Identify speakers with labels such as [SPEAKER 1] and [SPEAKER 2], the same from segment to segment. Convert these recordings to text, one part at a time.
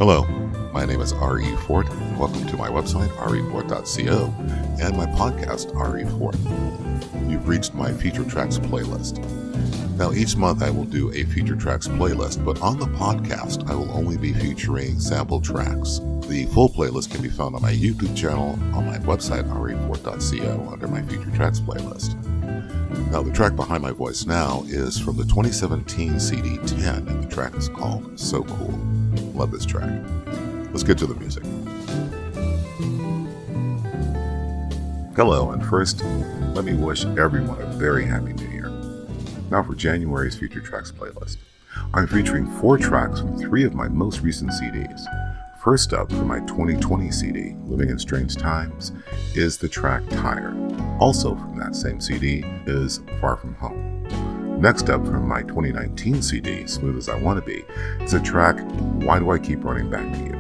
[SPEAKER 1] Hello, my name is R.E.Fort. Welcome to my website, R.E.Fort.co, and my podcast, R.E.Fort. You've reached my Feature Tracks playlist. Now, each month I will do a Feature Tracks playlist, but on the podcast, I will only be featuring sample tracks. The full playlist can be found on my YouTube channel, on my website, R.E.Fort.co, under my Feature Tracks playlist. Now, the track behind my voice now is from the 2017 CD 10, and the track is called So Cool. Love this track. Let's get to the music. Hello, and first, let me wish everyone a very happy New Year. Now for January's Feature Tracks playlist. I'm featuring 4 tracks from 3 of my most recent CDs. First up from my 2020 CD, Living in Strange Times, is the track Tired. Also from that same CD is Far From Home. Next up from my 2019 CD, Smooth As I Wanna Be, is a track, Why Do I Keep Running Back to You?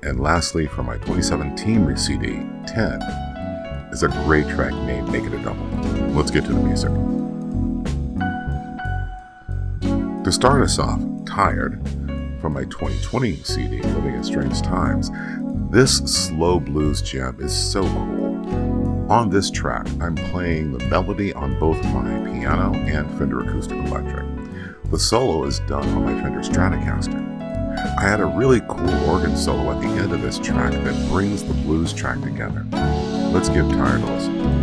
[SPEAKER 1] And lastly, from my 2017 CD, 10, is a great track named Make It a Double. Let's get to the music. To start us off, Tired, from my 2020 CD, Living in Strange Times, this slow blues gem is so cool. On this track, I'm playing the melody on both my piano and Fender Acoustic Electric. The solo is done on my Fender Stratocaster. I had a really cool organ solo at the end of this track that brings the blues track together. Let's give Tired a listen.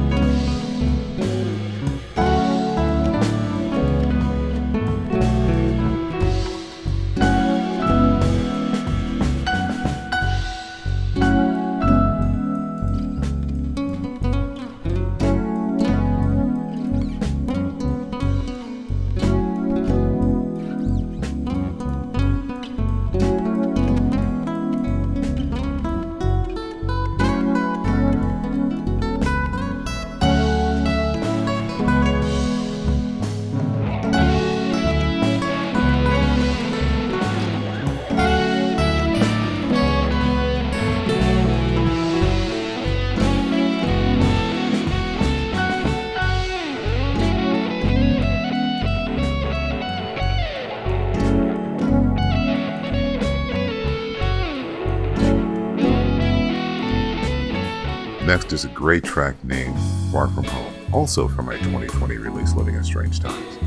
[SPEAKER 1] Next is a great track named Far From Home, also from my 2020 release, Living in Strange Times.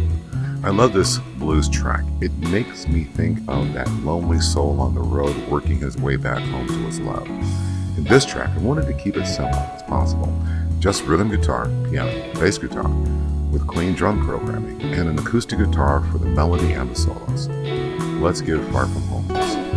[SPEAKER 1] I love this blues track. It makes me think of that lonely soul on the road working his way back home to his love. In this track, I wanted to keep it simple as possible. Just rhythm guitar, piano, bass guitar, with clean drum programming, and an acoustic guitar for the melody and the solos. Let's give Far From Home a listen.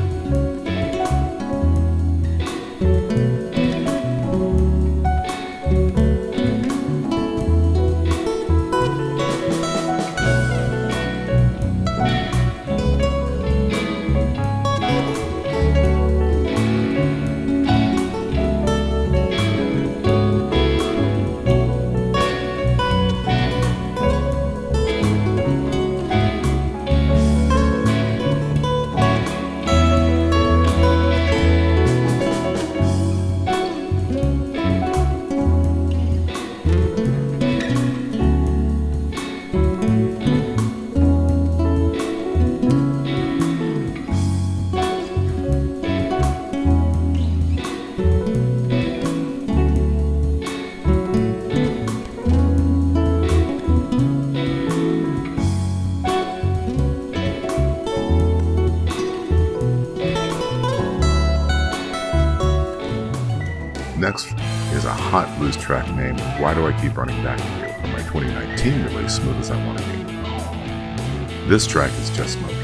[SPEAKER 1] Next is a hot blues track named Why Do I Keep Running Back to You from my 2019 release, Smooth As I Wanna Be. This track is just smoking.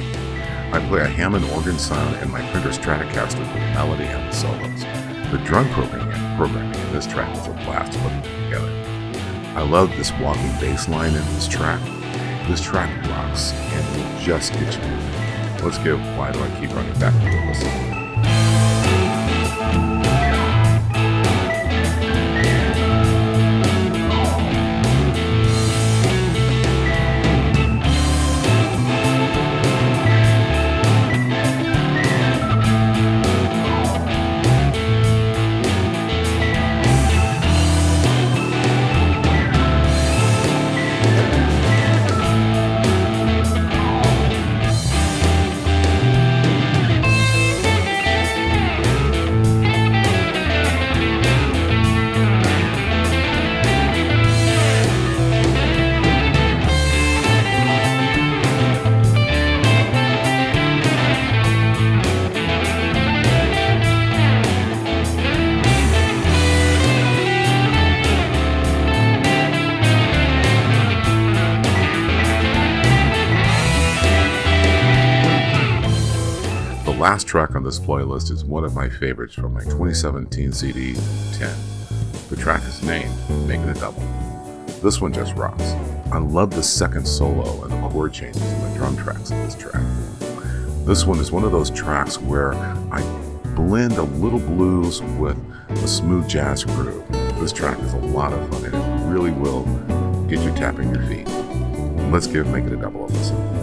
[SPEAKER 1] I play a Hammond organ sound and my Fender Stratocaster for the melody and the solos. The drum programming in this track is a blast to put together. I love this walking bass line in this track. This track rocks and will just get you moving. Let's give Why Do I Keep Running Back to You a listen. last track on this playlist is one of my favorites from my 2017 CD, 10. The track is named Making a Double. This one just rocks. I love the second solo and the chord changes in the drum tracks of this track. This one is one of those tracks where I blend a little blues with a smooth jazz groove. This track is a lot of fun and it really will get you tapping your feet. Let's give Making a Double a listen.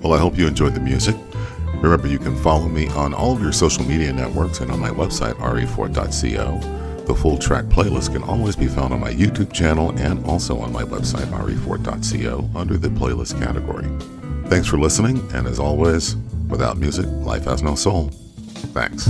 [SPEAKER 1] Well, I hope you enjoyed the music. Remember, you can follow me on all of your social media networks and on my website, R.E.Fort.co. The full track playlist can always be found on my YouTube channel and also on my website, R.E.Fort.co, under the playlist category. Thanks for listening, and as always, without music, life has no soul. Thanks.